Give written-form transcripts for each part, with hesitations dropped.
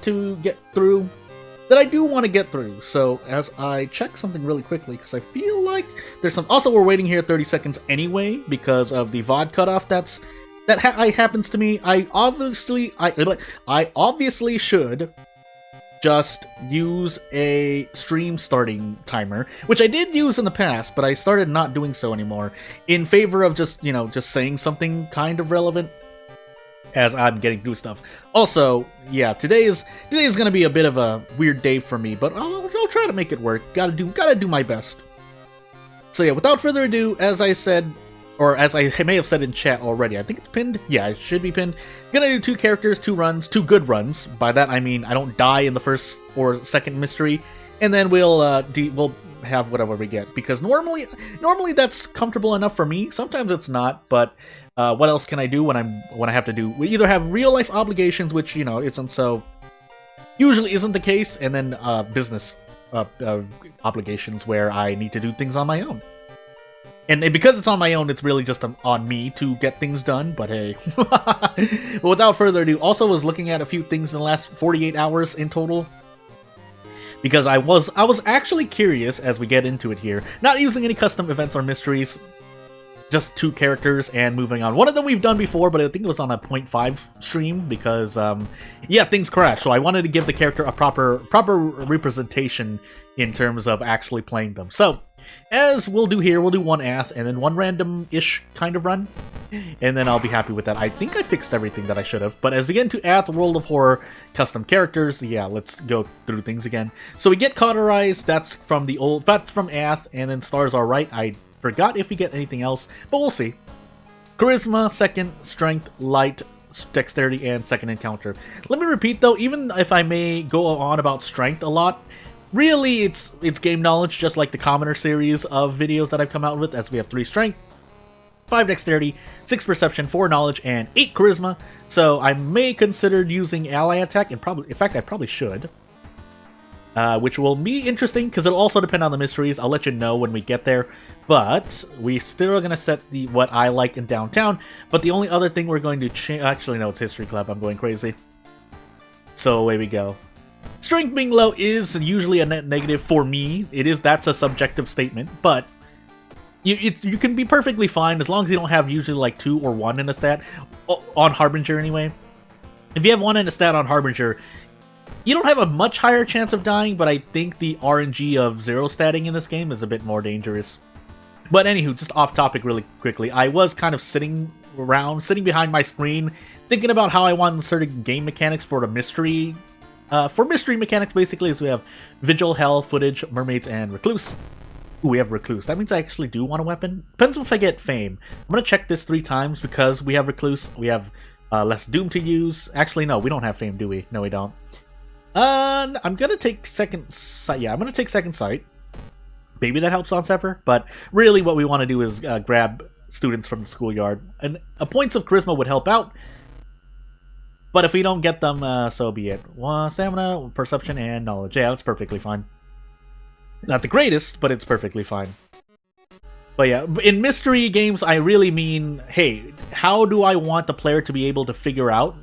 to get through that I do want to get through. So as I check something really quickly, because I feel like there's some. Also, we're waiting here 30 seconds anyway because of the VOD cutoff. That happens to me. I obviously should just use a stream starting timer, which I did use in the past, but I started not doing so anymore in favor of just saying something kind of relevant as I'm getting through stuff. Also, yeah, today is gonna be a bit of a weird day for me, but I'll try to make it work. Gotta do my best. So yeah, without further ado, as I said, or as I may have said in chat already, I think it's pinned. Yeah, it should be pinned. Gonna do 2 characters, 2 runs, 2 good runs. By that I mean I don't die in the first or second mystery, and then we'll have whatever we get, because normally that's comfortable enough for me. Sometimes it's not, but what else can I do when I have to do? We either have real life obligations, which usually isn't the case, and then business obligations where I need to do things on my own. And because it's on my own, it's really just on me to get things done, but hey. But without further ado, also was looking at a few things in the last 48 hours in total, because I was actually curious as we get into it here, not using any custom events or mysteries, just 2 characters and moving on. One of them we've done before, but I think it was on a 0.5 stream because, yeah, things crashed. So I wanted to give the character a proper representation in terms of actually playing them. So, as we'll do here, we'll do 1 Ath and then 1 random-ish kind of run, and then I'll be happy with that. I think I fixed everything that I should have, but as we get into Ath, World of Horror, custom characters, yeah, let's go through things again. So we get Cauterized, that's from Ath, and then Stars Are Right. I forgot if we get anything else, but we'll see. Charisma, 2nd, Strength, Light, Dexterity, and 2nd Encounter. Let me repeat though, even if I may go on about Strength a lot, really it's game knowledge, just like the Commoner series of videos that I've come out with, as we have 3 Strength, 5 Dexterity, 6 Perception, 4 Knowledge, and 8 Charisma. So I may consider using Ally Attack, and in fact I probably should. Which will be interesting, because it'll also depend on the mysteries. I'll let you know when we get there. But we still are going to set what I like in Downtown. But the only other thing we're going to change... Actually, no, it's History Club. I'm going crazy. So away we go. Strength being low is usually a net negative for me. That's a subjective statement. But you can be perfectly fine as long as you don't have usually like 2 or 1 in a stat. On Harbinger, anyway. If you have 1 in a stat on Harbinger, you don't have a much higher chance of dying, but I think the RNG of 0 statting in this game is a bit more dangerous. But anywho, just off topic really quickly, I was kind of sitting behind my screen, thinking about how I want certain game mechanics for the mystery. For mystery mechanics, basically, is we have Vigil, Hell, Footage, Mermaids, and Recluse. Ooh, we have Recluse. That means I actually do want a weapon. Depends if I get Fame. I'm going to check this 3 times because we have Recluse. We have less Doom to use. Actually, no, we don't have Fame, do we? No, we don't. I'm gonna take Second Sight. Yeah, I'm gonna take Second Sight. Maybe that helps on Sever, but really what we want to do is grab students from the schoolyard. And points of Charisma would help out, but if we don't get them, so be it. 1 Stamina, Perception, and Knowledge. Yeah, that's perfectly fine. Not the greatest, but it's perfectly fine. But yeah, in mystery games, I really mean, hey, how do I want the player to be able to figure out,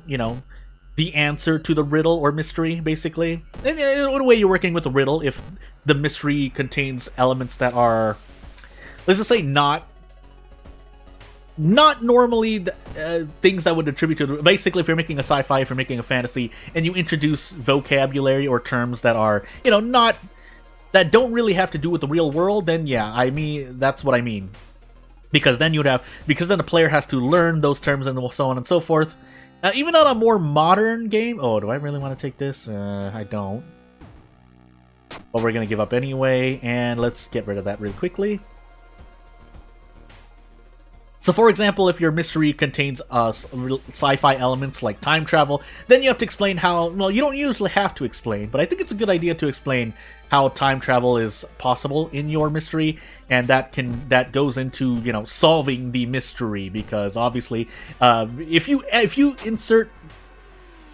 the answer to the riddle or mystery, basically? And in a way, you're working with the riddle if the mystery contains elements that are, let's just say, not normally things that would attribute to... Basically, if you're making a sci-fi, if you're making a fantasy, and you introduce vocabulary or terms that are, that don't really have to do with the real world, then yeah, I mean, that's what I mean. Because then the player has to learn those terms and so on and so forth. Even on a more modern game... Oh, do I really want to take this? I don't. But we're going to give up anyway, and let's get rid of that really quickly. So for example, if your mystery contains sci-fi elements like time travel, then you have to explain how... Well, you don't usually have to explain, but I think it's a good idea to explain how time travel is possible in your mystery, and that goes into, solving the mystery, because obviously, if you insert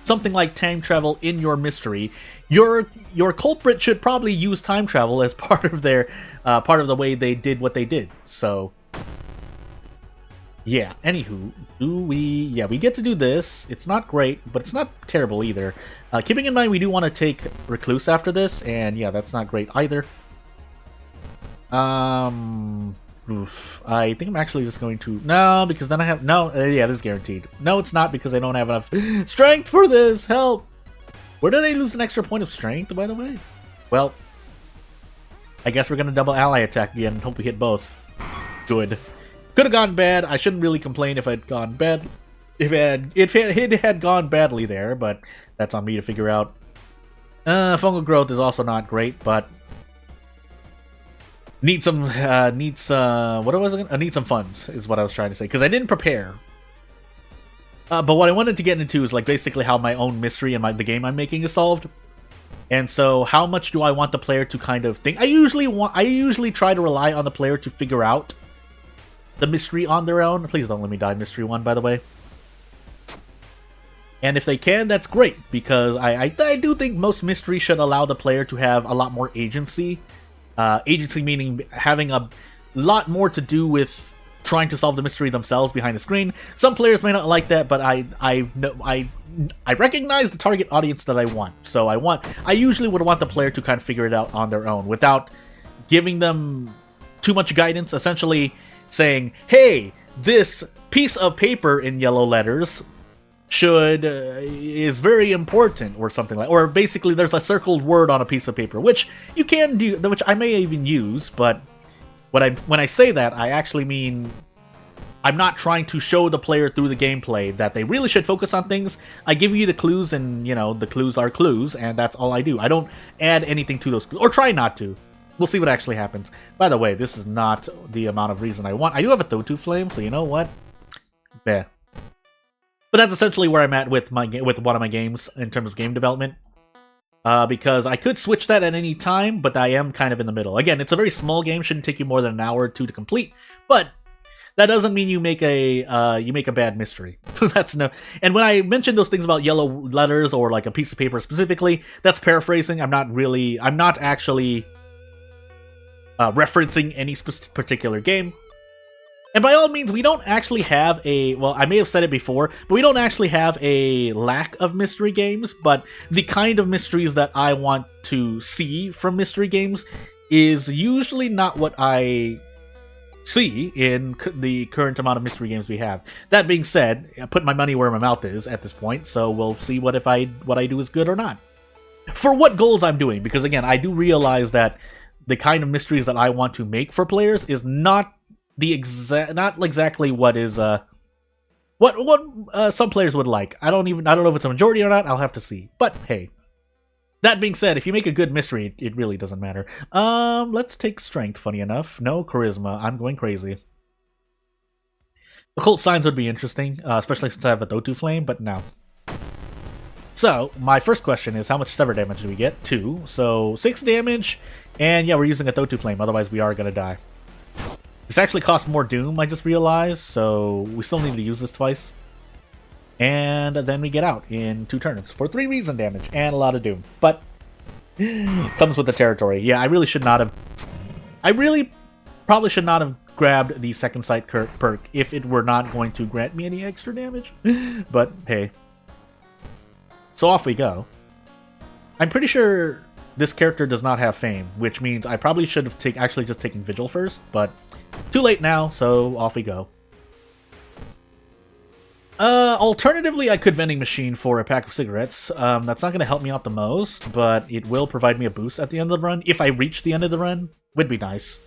something like time travel in your mystery, your culprit should probably use time travel as part of the way they did what they did. So Yeah, anywho, we get to do this. It's not great, but it's not terrible either. Keeping in mind we do want to take Recluse after this, and yeah, that's not great either. Oof. I think I'm actually just going to... No, because then I have... No, yeah, this is guaranteed. No, it's not, because I don't have enough strength for this. Help! Where did I lose an extra point of strength, by the way? Well, I guess we're going to double ally attack again and hope we hit both. Good. Could have gone bad. I shouldn't really complain if it had gone bad. If it had gone badly there, but that's on me to figure out. Fungal growth is also not great, but... Need some funds, is what I was trying to say, because I didn't prepare. But what I wanted to get into is like basically how my own mystery and the game I'm making is solved. And so how much do I want the player to kind of think? I usually try to rely on the player to figure out the mystery on their own. Please don't let me die mystery 1, by the way. And if they can, that's great, because I do think most mysteries should allow the player to have a lot more agency. Agency meaning having a lot more to do with trying to solve the mystery themselves behind the screen. Some players may not like that, but I recognize the target audience that I want. So I usually would want the player to kind of figure it out on their own without giving them too much guidance, essentially saying, hey, this piece of paper in yellow letters is very important, or something like, or basically there's a circled word on a piece of paper, which you can do, which I may even use, but when I say that, I actually mean I'm not trying to show the player through the gameplay that they really should focus on things. I give you the clues, and you know, the clues are clues, and that's all I do. I don't add anything to those clues, or try not to. We'll see what actually happens. By the way, this is not the amount of reason I want. I do have a Thotu Flame, so you know what? Bleh. But that's essentially where I'm at with one of my games in terms of game development. Because I could switch that at any time, but I am kind of in the middle. Again, it's a very small game, shouldn't take you more than an hour or two to complete, but that doesn't mean you make a bad mystery. That's no. And when I mentioned those things about yellow letters or like a piece of paper specifically, that's paraphrasing. I'm not actually referencing any particular game. And by all means, we don't actually have well, I may have said it before, but we don't actually have a lack of mystery games, but the kind of mysteries that I want to see from mystery games is usually not what I see in the current amount of mystery games we have. That being said, I put my money where my mouth is at this point, so we'll see what I do is good or not. For what goals I'm doing, because again, I do realize that the kind of mysteries that I want to make for players is not exactly what is what some players would like. I don't know if it's a majority or not. I'll have to see. But hey, that being said, if you make a good mystery, it really doesn't matter. Let's take strength. Funny enough, no charisma. I'm going crazy. Occult signs would be interesting, especially since I have a Thotu Flame. But no. So my first question is, how much sever damage do we get? 2. So 6 damage, and yeah, we're using a Thotu Flame. Otherwise, we are gonna die. This actually costs more Doom, I just realized, so we still need to use this twice. And then we get out in 2 turns for 3 reason damage and a lot of Doom. But comes with the territory. Yeah, I really probably should not have grabbed the Second Sight perk if it were not going to grant me any extra damage. But hey. So off we go. I'm pretty sure this character does not have fame, which means I probably should have actually just taken Vigil first, but too late now, so off we go. Alternatively, I could vending machine for a pack of cigarettes. That's not going to help me out the most, but it will provide me a boost at the end of the run. If I reach the end of the run, would be nice.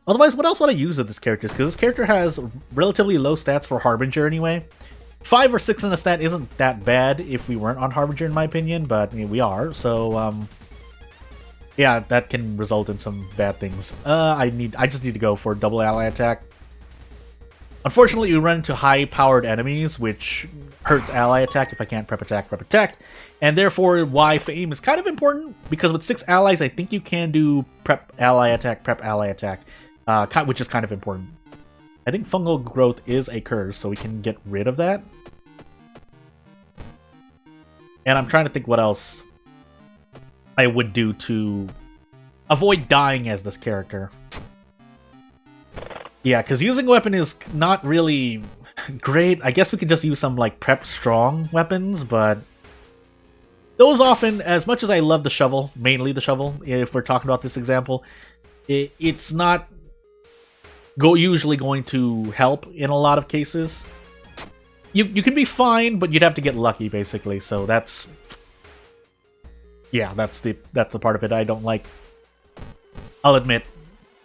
Otherwise, what else would I use of this character? Because this character has relatively low stats for Harbinger anyway. 5 or 6 in a stat isn't that bad if we weren't on Harbinger, in my opinion, but I mean, we are, so, yeah, that can result in some bad things. I just need to go for double ally attack. Unfortunately, we run into high-powered enemies, which hurts ally attack if I can't prep attack, and therefore why fame is kind of important, because with 6 allies, I think you can do prep ally attack, which is kind of important. I think fungal growth is a curse, so we can get rid of that. And I'm trying to think what else I would do to avoid dying as this character. Yeah, because using weapon is not really great. I guess we could just use some, like, prep strong weapons, but those often, as much as I love the shovel, mainly the shovel, if we're talking about this example, it's not usually going to help in a lot of cases. You can be fine, but you'd have to get lucky, basically, so that's... Yeah, that's the part of it I don't like. I'll admit.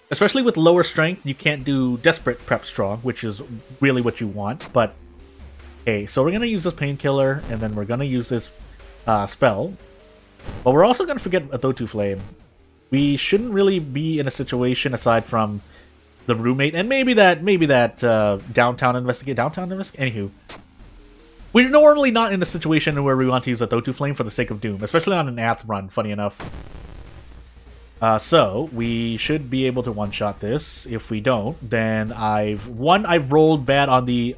Especially with lower strength, you can't do Desperate Prep Strong, which is really what you want, but... Okay, so we're gonna use this Painkiller, and then we're gonna use this spell. But we're also gonna forget a Thotu Flame. We shouldn't really be in a situation, aside from the roommate, and maybe that Downtown Investigate... Anywho. We're normally not in a situation where we want to use a Thotu Flame for the sake of Doom, especially on an Ath run, funny enough. So, we should be able to one-shot this. If we don't, then I've rolled bad on the,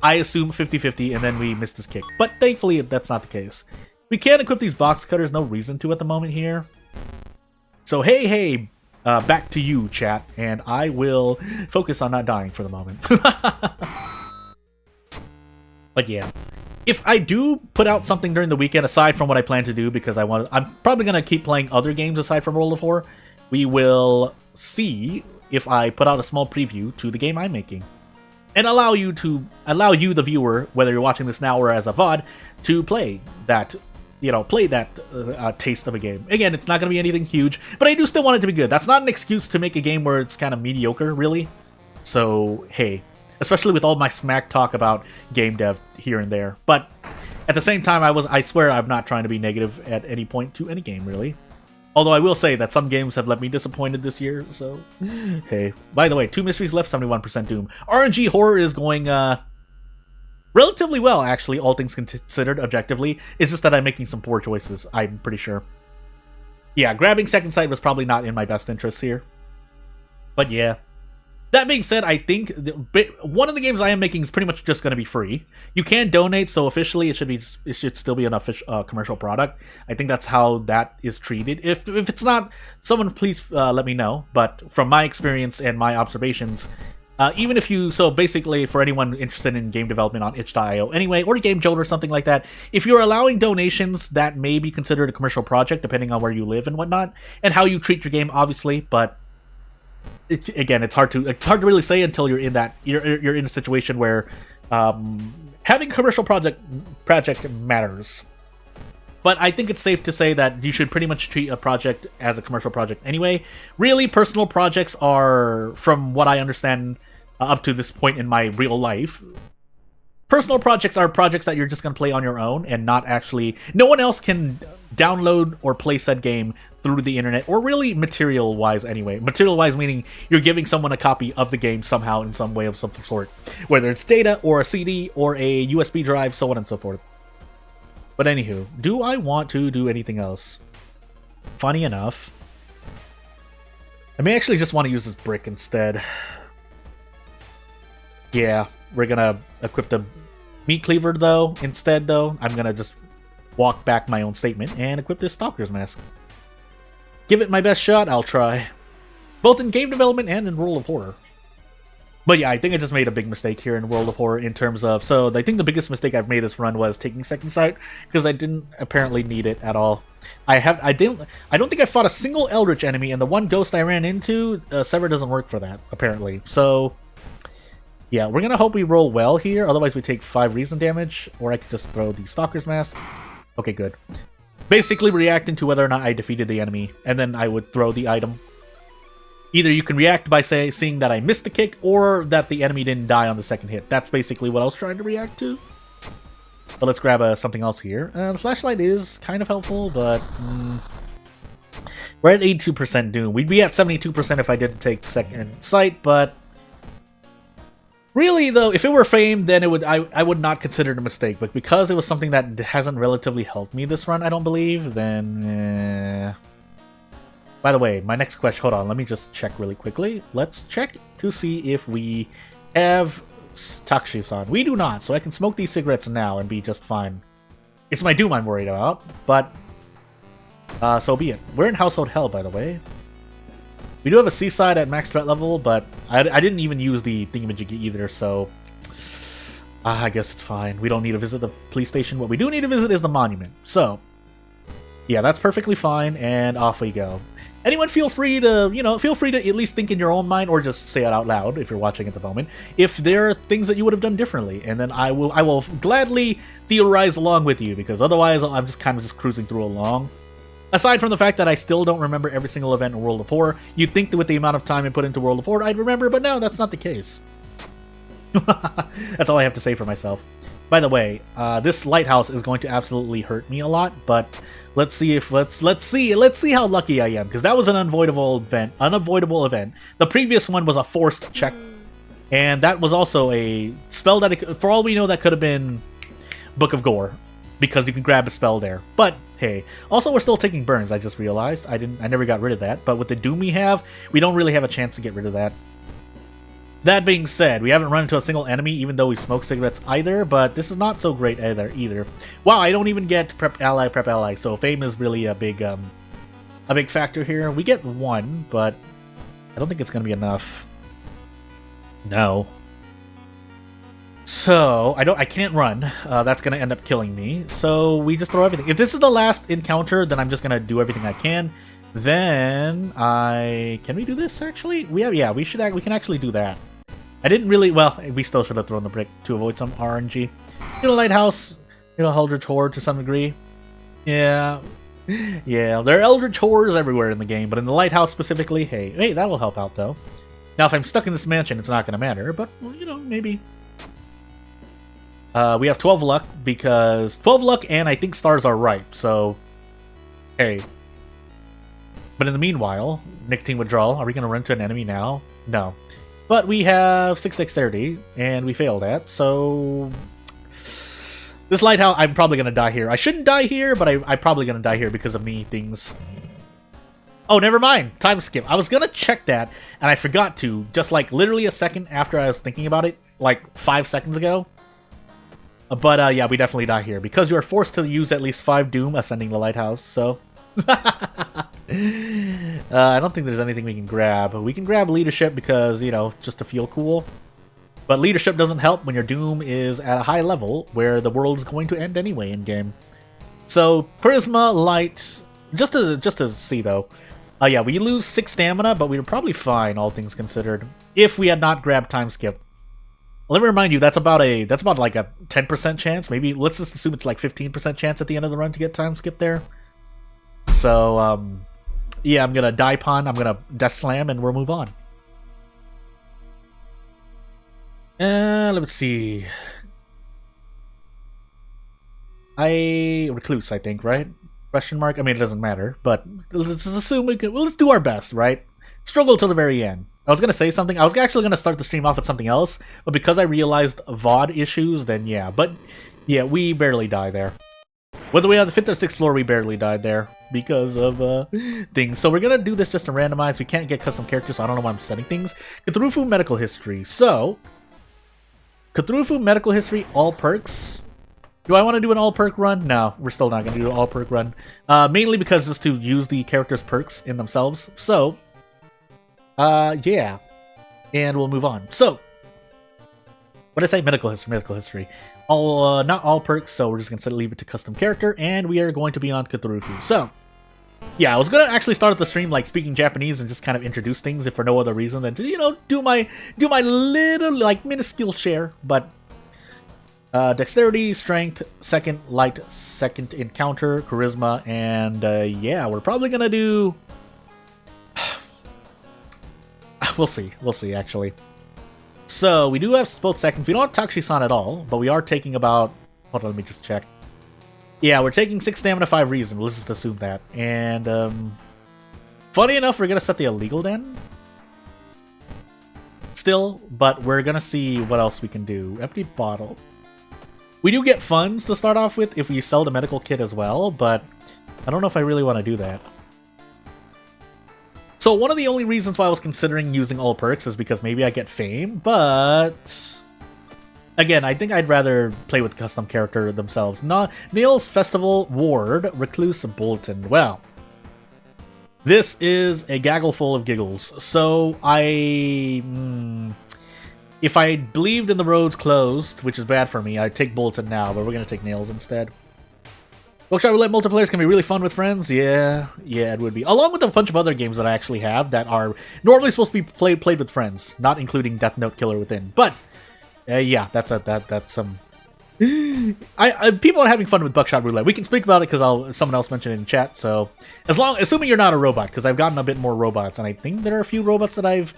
I assume, 50-50, and then we missed this kick. But thankfully, that's not the case. We can equip these box cutters, no reason to at the moment here. So, hey, back to you, chat, and I will focus on not dying for the moment. But yeah. If I do put out something during the weekend, aside from what I plan to do, because I'm probably going to keep playing other games aside from World of Horror, we will see if I put out a small preview to the game I'm making. And allow you, the viewer, whether you're watching this now or as a VOD, to play that, taste of a game. Again, it's not going to be anything huge, but I do still want it to be good. That's not an excuse to make a game where it's kind of mediocre, really. So, hey. Especially with all my smack talk about game dev here and there. But at the same time, I swear I'm not trying to be negative at any point to any game, really. Although I will say that some games have left me disappointed this year, so... Hey. By the way, 2 mysteries left, 71% Doom. RNG Horror is going, relatively well, actually, all things considered, objectively. It's just that I'm making some poor choices, I'm pretty sure. Yeah, grabbing Second Sight was probably not in my best interest here. But yeah. That being said, I think one of the games I am making is pretty much just going to be free. You can donate, so officially it should still be an official commercial product. I think that's how that is treated. If it's not, someone please let me know. But from my experience and my observations, even if you... So basically, for anyone interested in game development on itch.io anyway, or Game Jolt or something like that, if you're allowing donations, that may be considered a commercial project, depending on where you live and whatnot, and how you treat your game, obviously, but... Again, it's hard to really say until you're in that you're in a situation where having a commercial project matters. But I think it's safe to say that you should pretty much treat a project as a commercial project anyway. Really, personal projects are, from what I understand up to this point in my real life, personal projects are projects that you're just going to play on your own and not actually... No one else can download or play said game through the internet, or really material-wise anyway. Material-wise meaning you're giving someone a copy of the game somehow in some way of some sort. Whether it's data, or a CD, or a USB drive, so on and so forth. But anywho, do I want to do anything else? Funny enough, I may actually just want to use this brick instead. Yeah, we're gonna equip the meat cleaver though. Instead though, I'm gonna just walk back my own statement and equip this Stalker's Mask. Give it my best shot, I'll try. Both in game development and in World of Horror. But yeah, I think I just made a big mistake here in World of Horror in terms of... So I think the biggest mistake I've made this run was taking Second Sight, because I didn't apparently need it at all. I don't think I fought a single Eldritch enemy, and the one ghost I ran into, Sever doesn't work for that, apparently. So... yeah, we're gonna hope we roll well here, otherwise we take 5 reason damage, or I could just throw the Stalker's Mask. Okay, good. Basically reacting to whether or not I defeated the enemy, and then I would throw the item. Either you can react by seeing that I missed the kick, or that the enemy didn't die on the second hit. That's basically what I was trying to react to. But let's grab something else here. The flashlight is kind of helpful, but... we're at 82% Doom. We'd be at 72% if I didn't take Second Sight, but... really, though, if it were famed, then I would not consider it a mistake. But because it was something that hasn't relatively helped me this run, I don't believe, then... By the way, my next question... hold on, let me just check really quickly. Let's check to see if we have Takshisan. We do not, so I can smoke these cigarettes now and be just fine. It's my Doom I'm worried about, but... so be it. We're in Household Hell, by the way. We do have a seaside at max threat level, but I didn't even use the thingamajiggy either, so I guess it's fine. We don't need to visit the police station. What we do need to visit is the monument. So, yeah, that's perfectly fine, and off we go. Anyone feel free to, feel free to at least think in your own mind, or just say it out loud if you're watching at the moment, if there are things that you would have done differently, and then I will gladly theorize along with you, because otherwise I'm just kind of just cruising through along. Aside from the fact that I still don't remember every single event in World of Horror, you'd think that with the amount of time I put into World of Horror, I'd remember, but no, that's not the case. That's all I have to say for myself. By the way, this lighthouse is going to absolutely hurt me a lot, but let's see how lucky I am, because that was an unavoidable event. The previous one was a forced check, and that was also a spell that, for all we know, that could have been Book of Gore, because you can grab a spell there. But hey, also we're still taking burns. I just realized I never got rid of that, but with the doom we have, we don't really have a chance to get rid of that. That being said, we haven't run into a single enemy, even though we smoke cigarettes either, but this is not so great either. Wow, I don't even get prep ally, so fame is really a big factor here. We get one, but I don't think it's gonna be enough. No. So, I can't run. That's gonna end up killing me, so we just throw everything. If this is the last encounter, then I'm just gonna do everything I can. Then can we do this actually? We can actually do that. I didn't really, well, we still should have thrown the brick to avoid some RNG. Lighthouse, Eldritch Horde to some degree. Yeah, there are Eldritch Horrors everywhere in the game, but in the lighthouse specifically, hey, that will help out though. Now, if I'm stuck in this mansion, it's not gonna matter, but well, maybe. We have 12 luck because 12 luck, and I think stars are ripe. So, hey. But in the meanwhile, nicotine withdrawal. Are we going to run into an enemy now? No. But we have 6 dexterity, and we failed at, so this lighthouse, I'm probably going to die here. I shouldn't die here, but I'm probably going to die here because of me things. Oh, never mind. Time skip. I was going to check that, and I forgot to, just like literally a second after I was thinking about it, like 5 seconds ago. But yeah, we definitely die here, because you are forced to use at least 5 Doom ascending the lighthouse, so I don't think there's anything we can grab. We can grab leadership because, just to feel cool. But leadership doesn't help when your Doom is at a high level where the world's going to end anyway in game. So charisma, light, just to see though. Yeah, we lose 6 stamina, but we were probably fine, all things considered, if we had not grabbed time skip. Let me remind you, that's about like a 10% chance. Maybe let's just assume it's like 15% chance at the end of the run to get time skip there. So, yeah, I'm gonna die pun, I'm gonna death slam, and we'll move on. Let's see. Recluse, I think, right? Question mark? I mean, it doesn't matter, but let's assume let's do our best, right? Struggle till the very end. I was gonna say something. I was actually gonna start the stream off with something else, but because I realized VOD issues, then yeah. But yeah, we barely die there. Whether we have the 5th or 6th floor, we barely died there because of things. So we're gonna do this just to randomize. We can't get custom characters, so I don't know why I'm setting things. Cthulhu medical history. So Cthulhu medical history, all perks. Do I want to do an all perk run? No, we're still not gonna do an all perk run. Mainly because it's to use the characters' perks in themselves. So yeah, and we'll move on. So, what did I say? Medical history. All, not all perks, so we're just gonna leave it to custom character, and we are going to be on Cthulhu. So, yeah, I was gonna actually start the stream like speaking Japanese and just kind of introduce things, if for no other reason than to do my little like minuscule share. But dexterity, strength, second light, second encounter, charisma, and yeah, we're probably gonna do. We'll see, actually. So, we do have both seconds. We don't have Takushi-san at all, but we are taking about... Hold on, let me just check. Yeah, we're taking 6 stamina, 5 reason. Let's just assume that. And, funny enough, we're gonna set the illegal den. Still, but we're gonna see what else we can do. Empty bottle. We do get funds to start off with if we sell the medical kit as well, but I don't know if I really want to do that. So one of the only reasons why I was considering using all perks is because maybe I get fame, but again, I think I'd rather play with custom character themselves. Nails Festival Ward, Recluse Bolton. Well, This is a gaggle full of giggles. So if I believed in the roads closed, which is bad for me, I'd take Bolton now, but we're gonna take Nails instead. Bookshot Roulette multiplayers can be really fun with friends. Yeah, it would be. Along with a bunch of other games that I actually have that are normally supposed to be played with friends, not including Death Note Killer Within. But yeah, that's some. People are having fun with Buckshot Roulette. We can speak about it because someone else mentioned it in chat. So assuming you're not a robot, because I've gotten a bit more robots, and I think there are a few robots that I've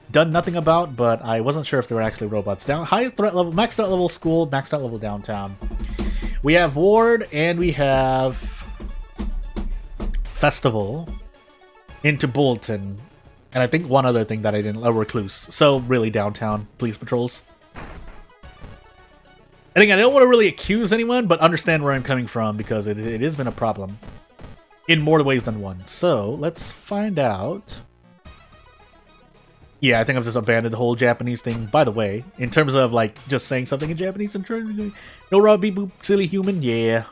done nothing about, but I wasn't sure if they were actually robots. High threat level, maxed out level school, maxed out level downtown. We have Ward, and we have Festival into Bolton, and I think one other thing that I didn't, Recluse. So really downtown police patrols. And again, I don't want to really accuse anyone, but understand where I'm coming from, because it has been a problem in more ways than one. So let's find out. Yeah, I think I've just abandoned the whole Japanese thing. By the way, in terms of like just saying something in Japanese and trying no raw beep boop silly human, yeah.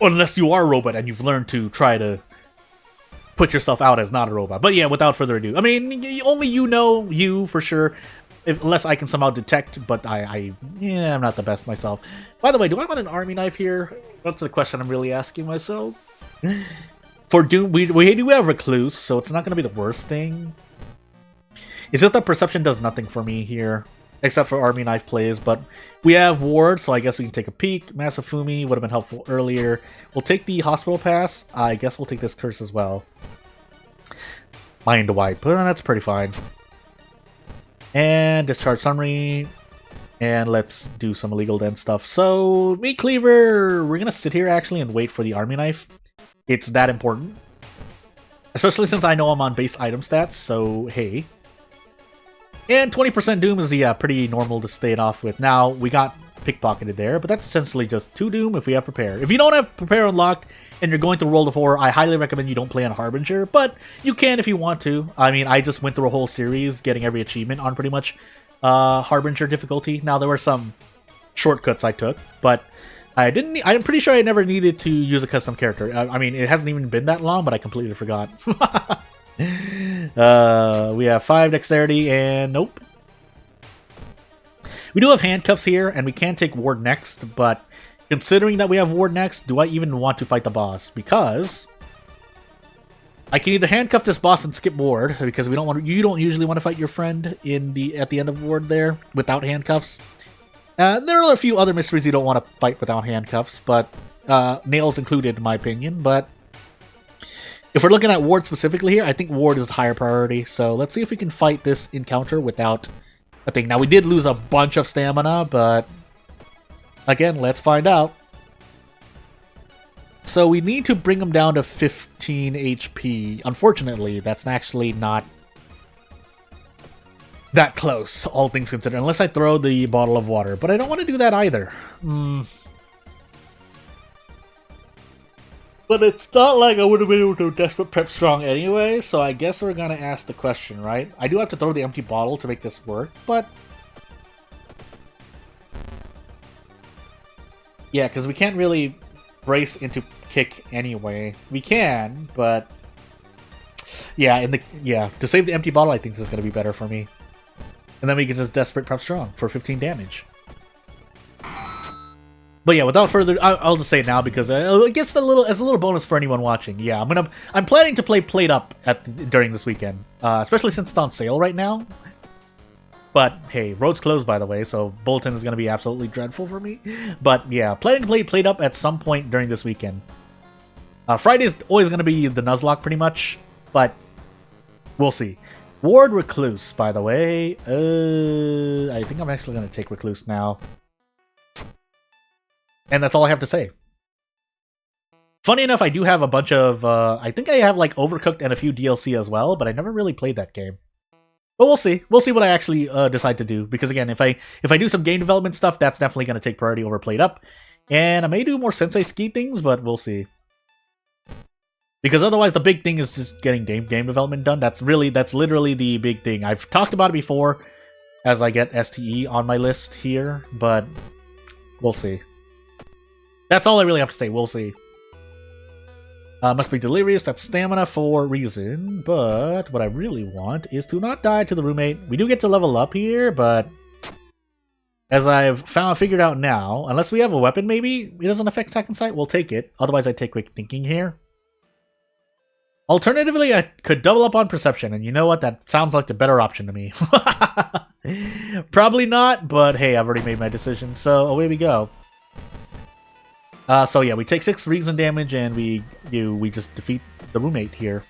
Unless you are a robot and you've learned to try to put yourself out as not a robot. But yeah, without further ado, I mean, only you know you for sure. Unless I can somehow detect, but I'm not the best myself. By the way, do I want an army knife here? That's the question I'm really asking myself. For Doom, we do have Recluse, so it's not going to be the worst thing. It's just that Perception does nothing for me here, except for army knife plays, but we have Ward, so I guess we can take a peek. Masafumi would have been helpful earlier. We'll take the Hospital Pass. I guess we'll take this Curse as well. Mind Wipe, that's pretty fine. And Discharge Summary, and let's do some illegal den stuff. So, Meat Cleaver, we're gonna sit here actually and wait for the army knife. It's that important. Especially since I know I'm on base item stats, so hey. And 20% Doom is pretty normal to stay it off with. Now, we got pickpocketed there, but that's essentially just 2 Doom if we have Prepare. If you don't have Prepare unlocked and you're going through World of Horror, I highly recommend you don't play on Harbinger, but you can if you want to. I mean, I just went through a whole series getting every achievement on pretty much Harbinger difficulty. Now, there were some shortcuts I took, but I'm pretty sure I never needed to use a custom character. I mean, it hasn't even been that long, but I completely forgot. We have 5 Dexterity, and nope. We do have handcuffs here, and we can take Ward next, but considering that we have Ward next, do I even want to fight the boss? Because I can either handcuff this boss and skip Ward, because you don't usually want to fight your friend at the end of Ward there without handcuffs. There are a few other mysteries you don't want to fight without handcuffs, but Nails included in my opinion, but if we're looking at Ward specifically here, I think Ward is the higher priority, so let's see if we can fight this encounter without a thing. Now, we did lose a bunch of stamina, but again, let's find out. So we need to bring him down to 15 HP. Unfortunately, that's actually not that close, all things considered, unless I throw the bottle of water, but I don't want to do that either. But it's not like I would have been able to Desperate Prep Strong anyway, so I guess we're gonna ask the question, right? I do have to throw the empty bottle to make this work, but yeah, because we can't really brace into kick anyway. We can, but yeah, to save the empty bottle, I think this is gonna be better for me. And then we can just Desperate Prep Strong for 15 damage. But yeah, without further, I'll just say it now because it gets as a little bonus for anyone watching. Yeah, I'm planning to play Played Up during this weekend, especially since it's on sale right now. But hey, road's closed by the way, so Bolton is gonna be absolutely dreadful for me. But yeah, planning to play Played Up at some point during this weekend. Friday's always gonna be the Nuzlocke pretty much, but we'll see. Ward Recluse, by the way. I think I'm actually gonna take Recluse now. And that's all I have to say. Funny enough, I do have a bunch of, I think I have like Overcooked and a few DLC as well, but I never really played that game. But we'll see. We'll see what I actually decide to do. Because again, if I do some game development stuff, that's definitely going to take priority over Played Up. And I may do more Sensei Ski things, but we'll see. Because otherwise, the big thing is just getting game development done. That's literally the big thing. I've talked about it before as I get STE on my list here, but we'll see. That's all I really have to say. We'll see. Must be delirious, that's stamina for reason, but what I really want is to not die to the roommate. We do get to level up here, but as I've figured out now, unless we have a weapon maybe, it doesn't affect second sight, we'll take it. Otherwise I take quick thinking here. Alternatively, I could double up on perception, and you know what? That sounds like the better option to me. Probably not, but hey, I've already made my decision, so away we go. So yeah, we take 6 reason damage, and we just defeat the roommate here.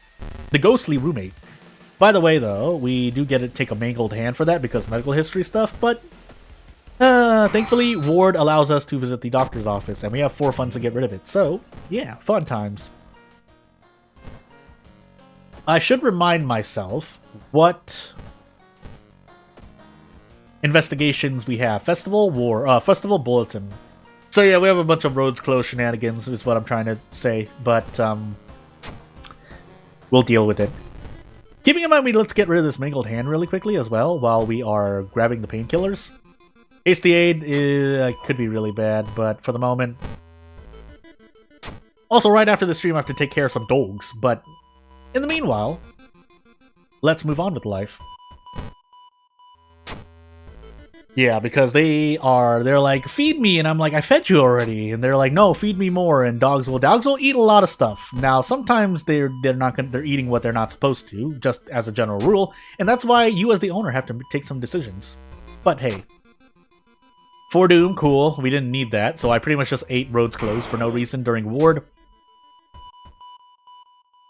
The ghostly roommate. By the way, though, we do get to take a mangled hand for that because medical history stuff, but thankfully, Ward allows us to visit the doctor's office, and we have 4 funds to get rid of it. So, yeah, fun times. I should remind myself what investigations we have. Festival Bulletin. So yeah, we have a bunch of roads closed shenanigans is what I'm trying to say, but we'll deal with it. Keeping in mind, let's get rid of this mangled hand really quickly as well while we are grabbing the painkillers. Hasty aid could be really bad, but for the moment... Also, right after the stream, I have to take care of some dogs, but in the meanwhile, let's move on with life. Yeah, because they're like, feed me, and I'm like, I fed you already, and they're like, no, feed me more, and dogs will eat a lot of stuff. Now, sometimes they're eating what they're not supposed to, just as a general rule, and that's why you as the owner have to take some decisions. But hey, for Doom, cool, we didn't need that, so I pretty much just ate roads closed for no reason during Ward.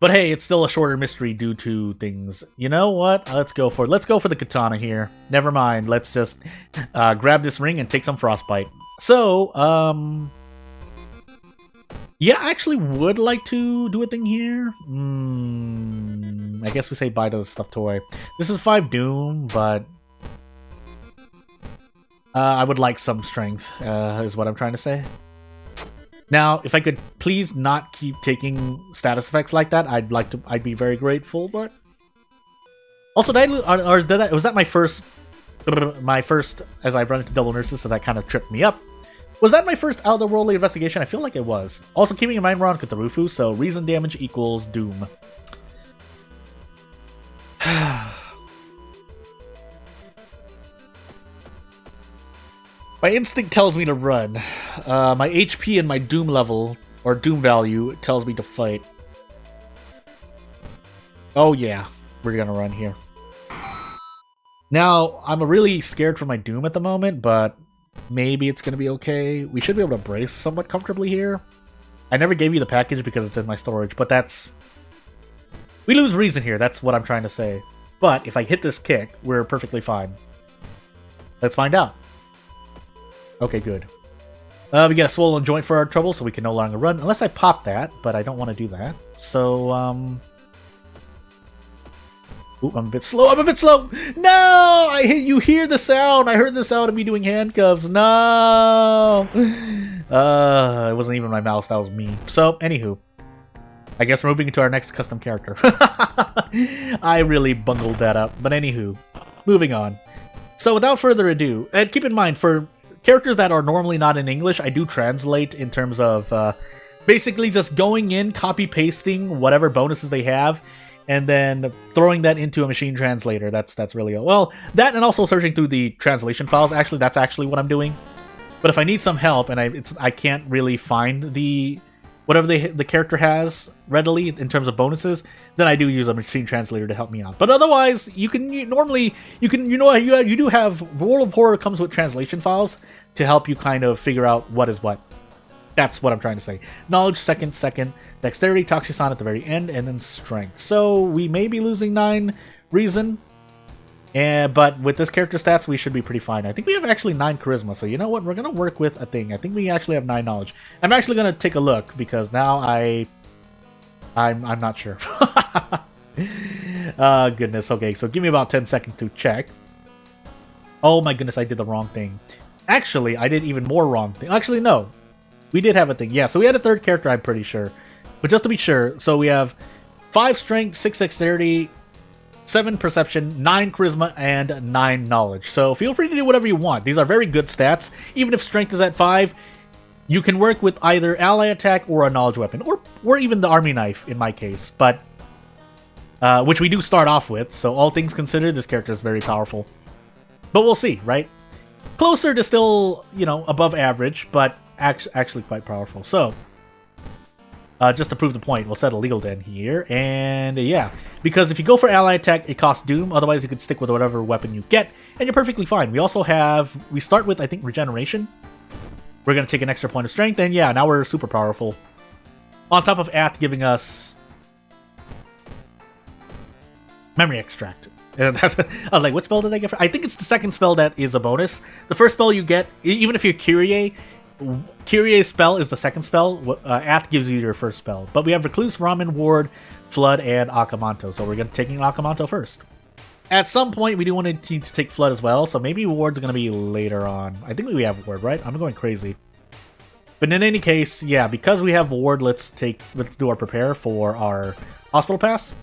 But hey, it's still a shorter mystery due to things. You know what? Let's go for the katana here. Never mind. Let's just grab this ring and take some frostbite. So, yeah, I actually would like to do a thing here. I guess we say bye to the stuffed toy. This is 5 Doom, but I would like some strength, is what I'm trying to say. Now, if I could please not keep taking status effects like that, I'd be very grateful, but... Also, was that my first, as I run into double nurses, so that kind of tripped me up. Was that my first otherworldly investigation? I feel like it was. Also, keeping in mind we're on Cthulhu, so reason damage equals Doom. My instinct tells me to run. My HP and my Doom level, or Doom value, tells me to fight. Oh yeah, we're gonna run here. Now, I'm really scared for my Doom at the moment, but maybe it's gonna be okay. We should be able to brace somewhat comfortably here. I never gave you the package because it's in my storage, but that's... We lose reason here, that's what I'm trying to say. But if I hit this kick, we're perfectly fine. Let's find out. Okay, good. We get a swollen joint for our trouble, so we can no longer run. Unless I pop that, but I don't want to do that. So, Ooh, I'm a bit slow! No! You hear the sound! I heard the sound of me doing handcuffs. No! It wasn't even my mouse, that was me. So, anywho. I guess we're moving into our next custom character. I really bungled that up. But anywho, moving on. So, without further ado, and keep in mind, for characters that are normally not in English, I do translate in terms of basically just going in, copy-pasting whatever bonuses they have, and then throwing that into a machine translator. That's really... Well, that and also searching through the translation files. Actually, that's actually what I'm doing. But if I need some help and I can't really find the... whatever the character has readily in terms of bonuses, then I do use a machine translator to help me out. But otherwise, you do have World of Horror comes with translation files to help you kind of figure out what is what. That's what I'm trying to say. Knowledge second, dexterity, Takshisan at the very end, and then strength. So we may be losing 9 reason, but with this character stats, we should be pretty fine. I think we have actually 9 charisma, so you know what? We're going to work with a thing. I think we actually have 9 knowledge. I'm actually going to take a look, because now I'm not sure. Goodness, okay, so give me about 10 seconds to check. Oh my goodness, I did the wrong thing. Actually, I did even more wrong thing. Actually, no. We did have a thing. Yeah, so we had a 3rd character, I'm pretty sure. But just to be sure, so we have 5 strength, 6 dexterity, 7 perception, 9 charisma, and 9 knowledge. So feel free to do whatever you want. These are very good stats. Even if strength is at 5, You can work with either ally attack or a knowledge weapon, or even the army knife in my case, but which we do start off with. So all things considered, this character is very powerful. But we'll see, right? Closer to still, you know, above average, but actually quite powerful. So just to prove the point, we'll set a legal den here, and yeah, because if you go for ally attack, it costs doom. Otherwise, you could stick with whatever weapon you get, and you're perfectly fine. We also have, we start with, I think, regeneration. We're going to take an extra point of strength, and yeah, now we're super powerful. On top of Ath giving us memory extract. And I was like, what spell did I get? I think it's the second spell that is a bonus. The first spell you get, even if you're Kyrie's spell is the second spell. Ath gives you your first spell. But we have Recluse, Ramen, Ward, Flood, and Akamanto. So we're going to take Akamanto first. At some point, we do want to take Flood as well. So maybe Ward's going to be later on. I think we have Ward, right? I'm going crazy. But in any case, yeah, because we have Ward, let's do our prepare for our Hospital Pass.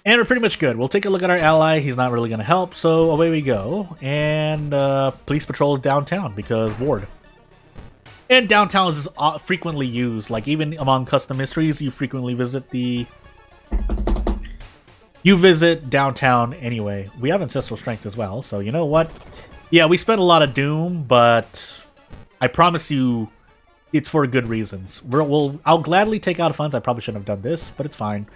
And we're pretty much good. We'll take a look at our ally. He's not really going to help, so away we go. And police patrols downtown because Ward. And downtown is frequently used. Like, even among custom mysteries, you frequently visit the... You visit downtown anyway. We have Ancestral Strength as well, so you know what? Yeah, we spent a lot of Doom, but I promise you it's for good reasons. I'll gladly take out funds. I probably shouldn't have done this, but it's fine.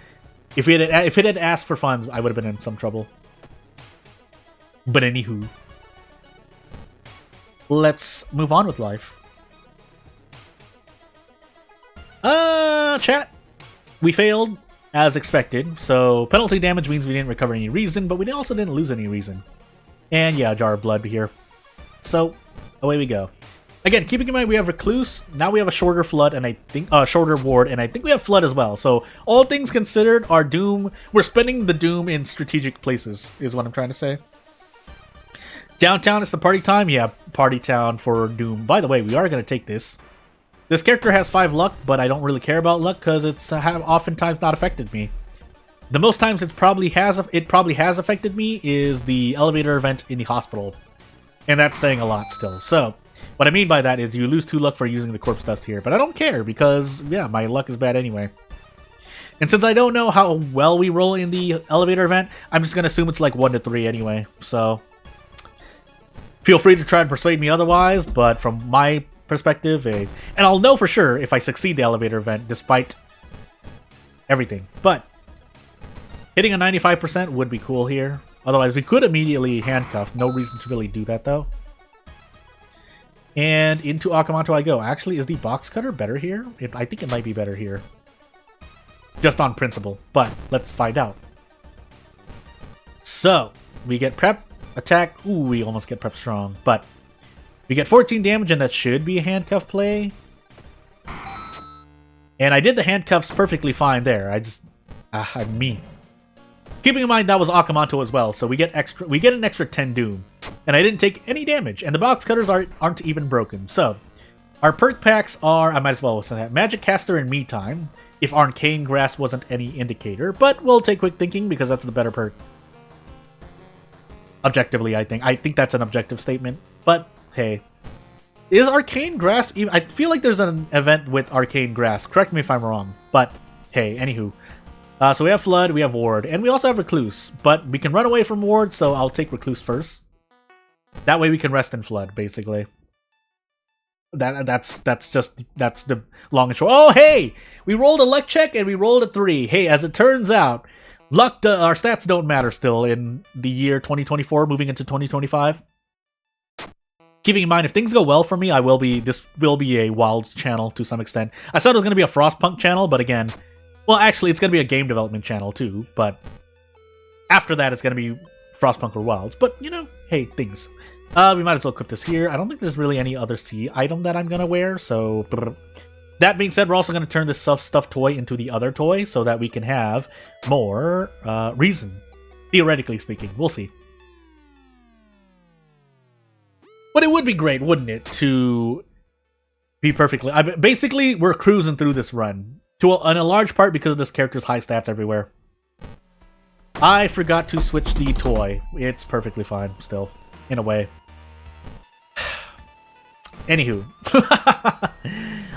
If it had asked for funds, I would have been in some trouble. But anywho. Let's move on with life. Chat. We failed, as expected. So, penalty damage means we didn't recover any reason, but we also didn't lose any reason. And yeah, Jar of Blood here. So, away we go. Again, keeping in mind we have Recluse, now we have a shorter Flood, and I think shorter Ward, and I think we have Flood as well. So all things considered, our Doom, we're spending the Doom in strategic places, is what I'm trying to say. Downtown is the party time, yeah, party town for Doom. By the way, we are going to take this. This character has 5 luck, but I don't really care about luck because it's oftentimes not affected me. The most times it probably has affected me is the elevator event in the hospital, and that's saying a lot still. So. What I mean by that is you lose 2 luck for using the corpse dust here, but I don't care because, yeah, my luck is bad anyway. And since I don't know how well we roll in the elevator event, I'm just going to assume it's like 1 to 3 anyway, so... Feel free to try and persuade me otherwise, but from my perspective, and I'll know for sure if I succeed the elevator event despite everything, but hitting a 95% would be cool here. Otherwise, we could immediately handcuff. No reason to really do that, though. And into Akamanto I go. Actually, is the box cutter better here? I think it might be better here. Just on principle, but let's find out. So, we get prep, attack. Ooh, we almost get prep strong, but we get 14 damage, and that should be a handcuff play. And I did the handcuffs perfectly fine there. I'm me. Keeping in mind that was Akamanto as well, so we get an extra 10 Doom. And I didn't take any damage, and the box cutters aren't even broken. So, our perk packs are, I might as well say that, Magic Caster and Me Time, if Arcane Grasp wasn't any indicator, but we'll take Quick Thinking because that's the better perk. Objectively, I think that's an objective statement, but hey. Is Arcane Grasp even, I feel like there's an event with Arcane Grasp, correct me if I'm wrong, but hey, anywho. So we have Flood, we have Ward, and we also have Recluse, but we can run away from Ward, so I'll take Recluse first. That way we can rest in Flood, basically. That's the long and short. Oh, hey! We rolled a luck check and we rolled a 3. Hey, as it turns out, our stats don't matter still in the year 2024, moving into 2025. Keeping in mind, if things go well for me, this will be a Wilds channel to some extent. I said it was going to be a Frostpunk channel, but again, well, actually, it's going to be a game development channel too, but after that, it's going to be Frostpunk or Wilds. But, you know, hey, things. We might as well equip this here. I don't think there's really any other C item that I'm going to wear, so... That being said, we're also going to turn this stuffed toy into the other toy so that we can have more reason. Theoretically speaking. We'll see. But it would be great, wouldn't it, to be perfectly... basically, we're cruising through this run. In a large part because of this character's high stats everywhere. I forgot to switch the toy. It's perfectly fine, still. In a way. Anywho.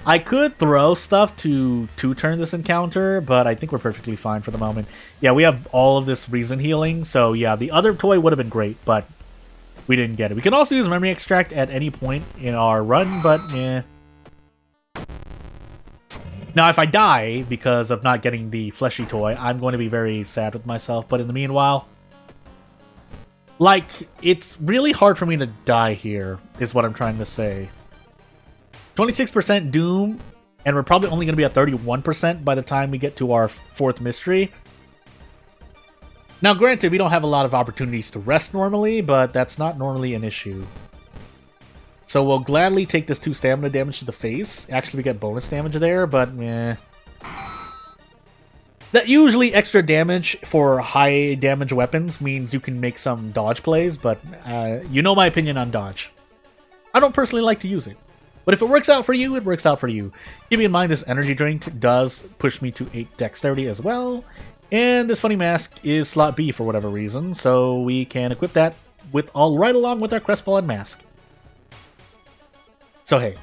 I could throw stuff to turn this encounter, but I think we're perfectly fine for the moment. Yeah, we have all of this reason healing, so yeah, the other toy would have been great, but we didn't get it. We can also use memory extract at any point in our run, but yeah. Now, if I die because of not getting the fleshy toy, I'm going to be very sad with myself, but in the meanwhile, like, it's really hard for me to die here, is what I'm trying to say. 26% Doom, and we're probably only going to be at 31% by the time we get to our fourth mystery. Now, granted, we don't have a lot of opportunities to rest normally, but that's not normally an issue. So we'll gladly take this 2 stamina damage to the face. Actually, we get bonus damage there, but eh. That usually extra damage for high damage weapons means you can make some dodge plays, but you know my opinion on dodge. I don't personally like to use it. But if it works out for you, it works out for you. Keeping in mind, this energy drink does push me to 8 dexterity as well. And this funny mask is slot B for whatever reason, so we can equip that with right along with our crestfallen mask. So hey,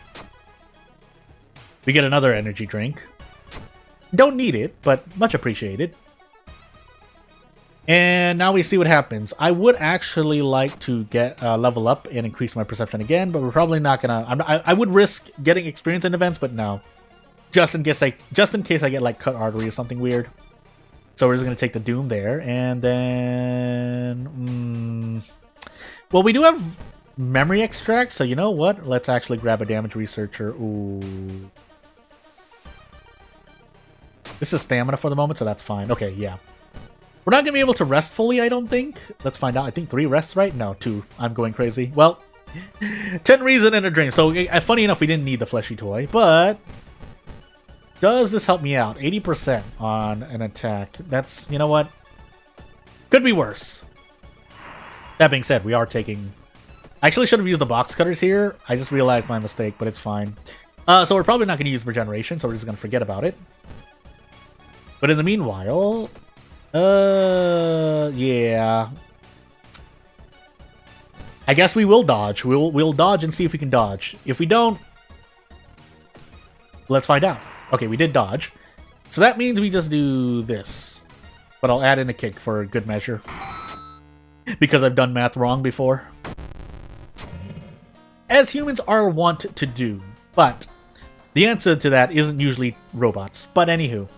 we get another energy drink. Don't need it, but much appreciated. And now we see what happens. I would actually like to get level up and increase my perception again, but we're probably not gonna. I would risk getting experience in events, but no. Just in case I get like cut artery or something weird. So we're just gonna take the Doom there, and then well, we do have memory extract, so you know what? Let's actually grab a damage researcher. Ooh. This is stamina for the moment, so that's fine. Okay, yeah. We're not going to be able to rest fully, I don't think. Let's find out. I think 3 rests, right? No, 2. I'm going crazy. Well, 10 reason and a drain. So, funny enough, we didn't need the fleshy toy, but does this help me out? 80% on an attack. That's, you know what? Could be worse. That being said, we are taking... I actually should have used the box cutters here. I just realized my mistake, but it's fine. So we're probably not going to use regeneration, so we're just going to forget about it. But in the meanwhile... yeah. I guess we will dodge. We'll dodge and see if we can dodge. If we don't, let's find out. Okay, we did dodge. So that means we just do this. But I'll add in a kick for good measure. Because I've done math wrong before. As humans are wont to do. But the answer to that isn't usually robots. But anywho.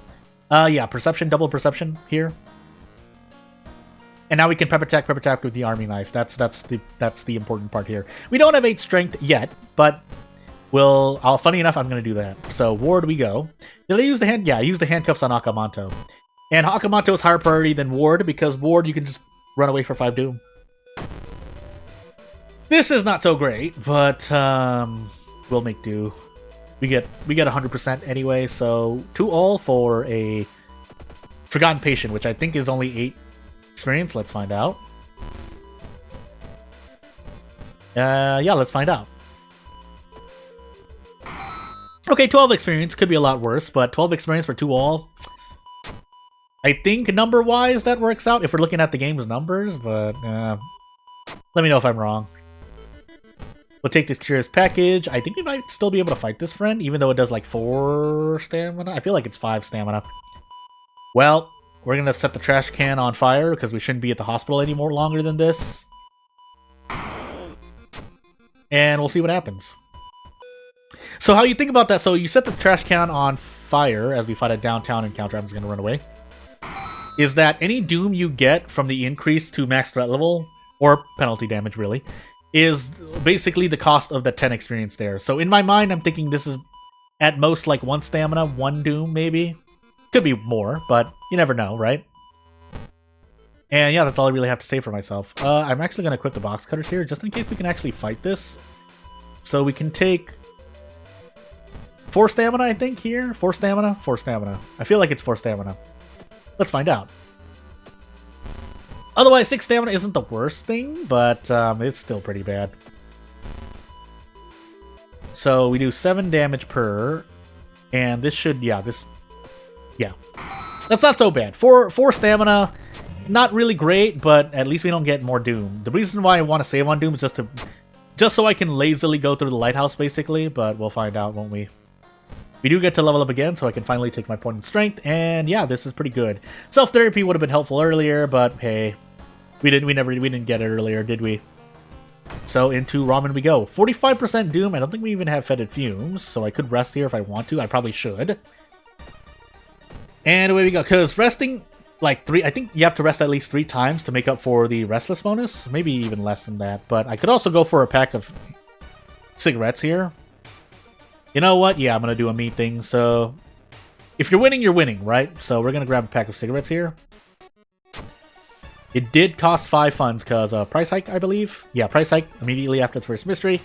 Yeah, perception, double perception here. And now we can pep attack with the army knife. That's the important part here. We don't have 8 strength yet, but funny enough, I'm gonna do that. So ward we go. Did I use the hand? Yeah, I used the handcuffs on Akamanto. And Akamanto is higher priority than ward because ward you can just run away for 5 doom. This is not so great, but we'll make do. We get 100% anyway, so 2 all for a Forgotten Patient, which I think is only 8 experience. Let's find out. Yeah, let's find out. Okay, 12 experience. Could be a lot worse, but 12 experience for 2 all. I think number-wise that works out, if we're looking at the game's numbers, but let me know if I'm wrong. We'll take this Curious Package. I think we might still be able to fight this friend, even though it does like 4 stamina. I feel like it's 5 stamina. Well, we're going to set the trash can on fire, because we shouldn't be at the hospital any more longer than this. And we'll see what happens. So how you think about that? So you set the trash can on fire as we fight a downtown encounter. I'm just going to run away. Is that any doom you get from the increase to max threat level, or penalty damage really, is basically the cost of the 10 experience there. So in my mind, I'm thinking this is at most like 1 stamina, 1 doom maybe. Could be more, but you never know, right? And yeah, that's all I really have to say for myself. I'm actually going to equip the box cutters here, just in case we can actually fight this. So we can take 4 stamina, I think, here. 4 stamina? 4 stamina. I feel like it's 4 stamina. Let's find out. Otherwise, 6 stamina isn't the worst thing, but it's still pretty bad. So we do 7 damage per, and this should, yeah. That's not so bad. 4 stamina, not really great, but at least we don't get more Doom. The reason why I want to save on Doom is just to Just so I can lazily go through the lighthouse, basically, but we'll find out, won't we? We do get to level up again, so I can finally take my point in strength, and yeah, this is pretty good. Self-therapy would have been helpful earlier, but hey, we didn't get it earlier, did we? So into ramen we go. 45% doom. I don't think we even have fetid fumes, so I could rest here if I want to. I probably should. And away we go. Because resting, like I think you have to rest at least 3 times to make up for the restless bonus. Maybe even less than that. But I could also go for a pack of cigarettes here. You know what? Yeah, I'm going to do a me thing. So if you're winning, right? So we're going to grab a pack of cigarettes here. It did cost 5 funds because price hike, I believe. Yeah, price hike immediately after the first mystery.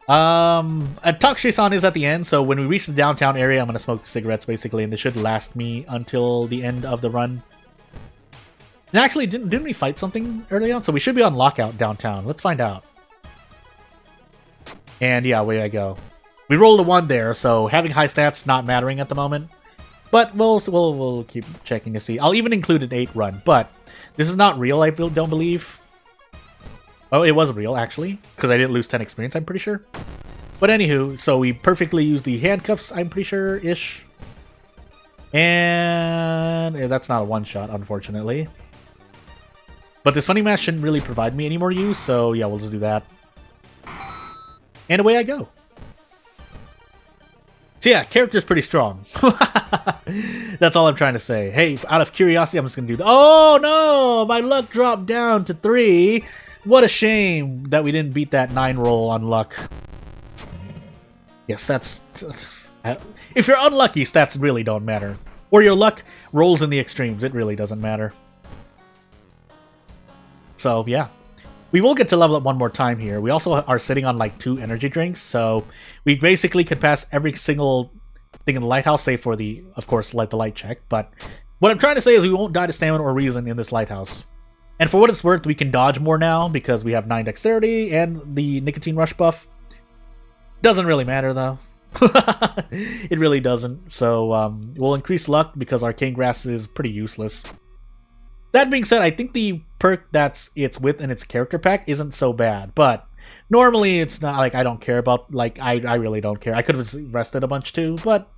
Takshisan is at the end, so when we reach the downtown area, I'm going to smoke cigarettes, basically, and this should last me until the end of the run. And actually, didn't we fight something early on? So we should be on lockout downtown. Let's find out. And yeah, away I go. We rolled a 1 there, so having high stats not mattering at the moment. But we'll keep checking to see. I'll even include an 8 run, but this is not real, I don't believe. Oh, it was real, actually, because I didn't lose 10 experience, I'm pretty sure. But anywho, so we perfectly used the handcuffs, I'm pretty sure-ish. And that's not a one-shot, unfortunately. But this funny mask shouldn't really provide me any more use, so yeah, we'll just do that. And away I go. So yeah, character's pretty strong. That's all I'm trying to say. Hey, out of curiosity, I'm just going to do that. Oh no! My luck dropped down to 3. What a shame that we didn't beat that 9 roll on luck. Yes, that's... If you're unlucky, stats really don't matter. Or your luck rolls in the extremes. It really doesn't matter. So, yeah. We will get to level up 1 more time here. We also are sitting on like 2 energy drinks, so we basically could pass every single thing in the lighthouse, save for the, of course, like the light check. But what I'm trying to say is we won't die to stamina or reason in this lighthouse. And for what it's worth, we can dodge more now because we have 9 dexterity and the nicotine rush buff. Doesn't really matter though. It really doesn't. So we'll increase luck because Arcane Grasp is pretty useless. That being said, I think the perk that's it's with in its character pack isn't so bad, but normally it's not like I don't care about, like, I really don't care. I could have rested a bunch too, but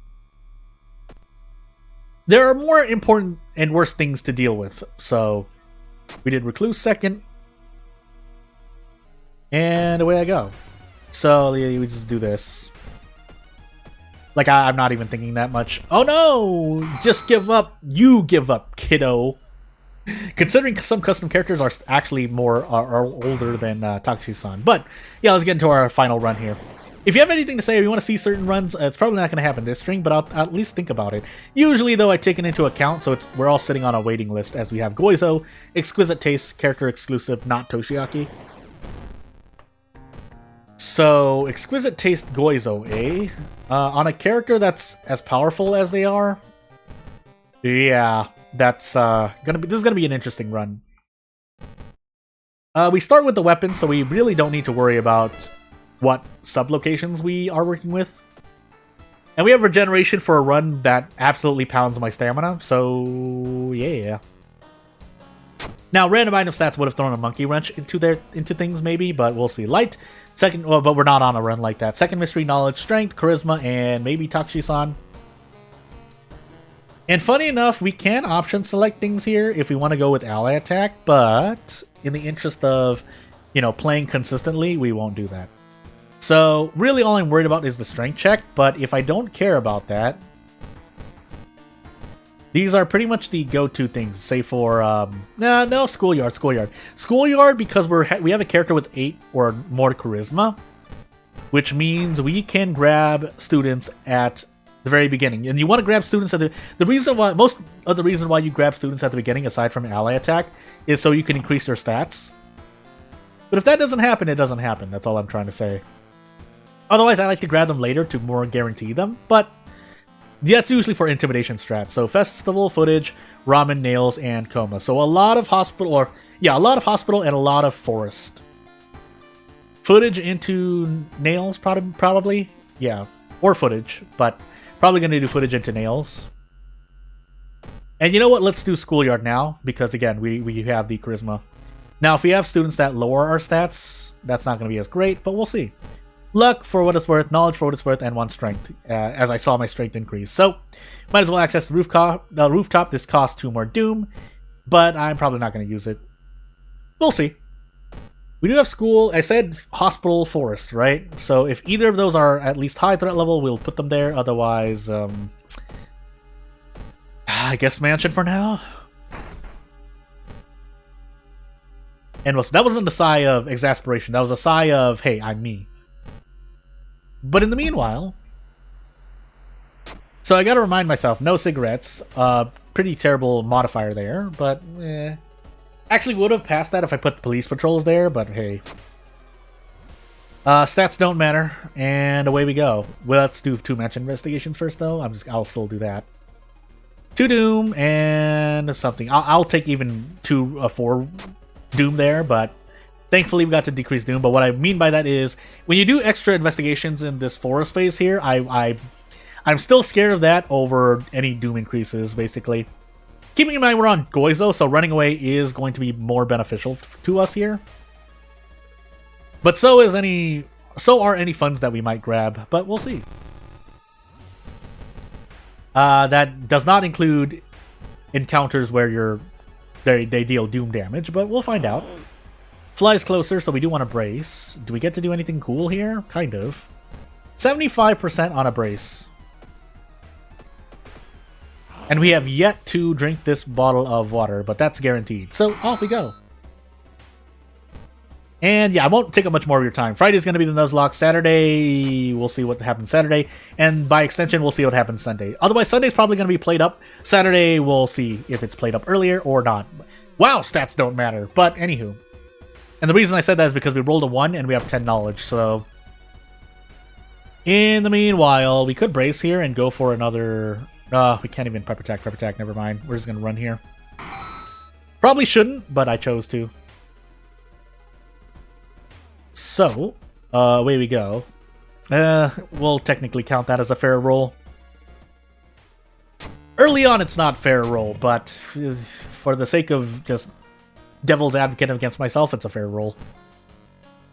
there are more important and worse things to deal with. So we did Recluse second, and away I go. So we just do this. Like, I'm not even thinking that much. Oh no! Just give up. You give up, kiddo. Considering some custom characters are actually are older than Takushi-san. But yeah, let's get into our final run here. If you have anything to say or you want to see certain runs, it's probably not going to happen this string, but I'll at least think about it. Usually, though, I take it into account, so we're all sitting on a waiting list as we have Goizo, Exquisite Taste, character exclusive, not Toshiaki. So, Exquisite Taste Goizo, eh? On a character that's as powerful as they are? Yeah. That's this is gonna be an interesting run. We start with the weapon, so we really don't need to worry about what sub-locations we are working with. And we have regeneration for a run that absolutely pounds my stamina, so yeah. Now, random item stats would have thrown a monkey wrench into things maybe, but we'll see. Light, second, well, but we're not on a run like that. Second mystery, knowledge, strength, charisma, and maybe Takushi-san. And funny enough, we can option select things here if we want to go with ally attack, but in the interest of, you know, playing consistently, we won't do that. So really all I'm worried about is the strength check, but if I don't care about that, these are pretty much the go-to things, say for, no, schoolyard. Schoolyard because we have a character with 8 or more charisma, which means we can grab students at the very beginning, and you want to grab students at the reason why most of the reason why you grab students at the beginning, aside from ally attack, is so you can increase their stats. But if that doesn't happen, it doesn't happen. That's all I'm trying to say. Otherwise, I like to grab them later to more guarantee them, but that's usually for intimidation strats. So festival footage, ramen, nails, and coma. So a lot of hospital, and a lot of forest. Footage into nails, probably, yeah, or footage, but. Probably going to do footage into nails. And you know what? Let's do schoolyard now, because again, we have the charisma. Now, if we have students that lower our stats, that's not going to be as great, but we'll see. Luck for what it's worth, knowledge for what it's worth, and 1 strength, as I saw my strength increase. So, might as well access the rooftop. This costs 2 more doom, but I'm probably not going to use it. We'll see. We do have school. I said hospital, forest, right? So if either of those are at least high threat level, we'll put them there. Otherwise, I guess mansion for now. And that wasn't a sigh of exasperation. That was a sigh of, hey, I'm me. But in the meanwhile... So I gotta remind myself, no cigarettes. Pretty terrible modifier there, but actually would have passed that if I put police patrols there, but hey. Stats don't matter, and away we go. Well, let's do 2 match investigations first, though. I'll still do that. 2 doom and something. I'll take even 4 doom there, but thankfully we got to decrease doom. But what I mean by that is when you do extra investigations in this forest phase here, I'm still scared of that over any doom increases, basically. Keeping in mind we're on Goizo, so running away is going to be more beneficial to us here. But so are any funds that we might grab, but we'll see. That does not include encounters where they deal doom damage, but we'll find out. Flies closer, so we do want to brace. Do we get to do anything cool here? Kind of. 75% on a brace. And we have yet to drink this bottle of water, but that's guaranteed. So off we go. And yeah, I won't take up much more of your time. Friday's going to be the Nuzlocke. Saturday, we'll see what happens Saturday. And by extension, we'll see what happens Sunday. Otherwise, Sunday's probably going to be played up. Saturday, we'll see if it's played up earlier or not. Wow, stats don't matter. But anywho. And the reason I said that is because we rolled a 1 and we have 10 knowledge. So in the meanwhile, we could brace here and go for another... we can't even prep attack, never mind. We're just going to run here. Probably shouldn't, but I chose to. So, away we go. We'll technically count that as a fair roll. Early on, it's not fair roll, but for the sake of just devil's advocate against myself, it's a fair roll.